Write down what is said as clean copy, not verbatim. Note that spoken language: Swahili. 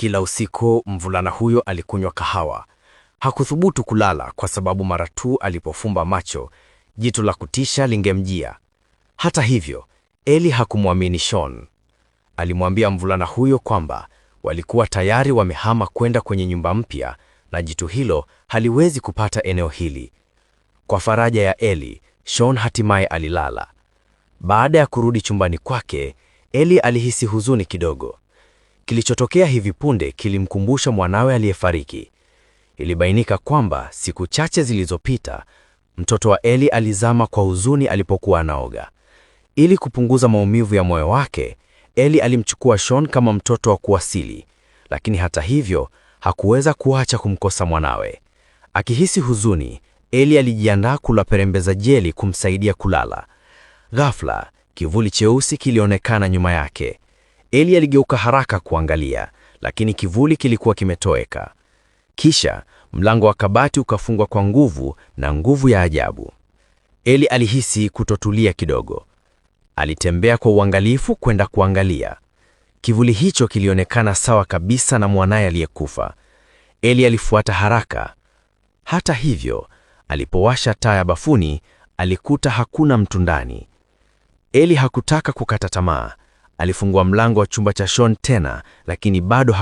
Kila usiku mvulana huyo alikunywa kahawa. Hakuthubutu kulala kwa sababu mara tu alipofumba macho, jitu la kutisha lingemjia. Hata hivyo, Eli hakumwamini Sean. Alimwambia mvulana huyo kwamba walikuwa tayari wamehama kwenda kwenye nyumba mpya na jitu hilo haliwezi kupata eneo hili. Kwa faraja ya Eli, Sean hatimaye alilala. Baada ya kurudi chumbani kwake, Eli alihisi huzuni kidogo. Kilichotokea hivi punde kilimkumbusha mwanawe aliyefariki. Ilibainika kwamba siku chache zilizopita, mtoto wa Eli alizama kwa huzuni alipokuwa anaoga. Ili kupunguza maumivu ya moyo wake, Eli alimchukua Sean kama mtoto wa kuasili, lakini hata hivyo hakuweza kuacha kumkosa mwanawe. Akihisi huzuni, Eli alijiandaa kula perembe za jeli kumsaidia kulala. Ghafla, kivuli cheusi kilionekana nyuma yake. Eli aligeuka haraka kuangalia, lakini kivuli kilikuwa kimetoweka. Kisha, mlango wa kabati ukafungwa kwa nguvu na nguvu ya ajabu. Eli alihisi kutotulia kidogo. Alitembea kwa uangalifu kwenda kuangalia. Kivuli hicho kilionekana sawa kabisa na mwanaye aliyekufa. Eli alifuata haraka. Hata hivyo, alipowasha taa ya bafuni, alikuta hakuna mtu ndani. Eli hakutaka kukata tamaa. Alifungua mlango wa chumba cha Sean tena, lakini bado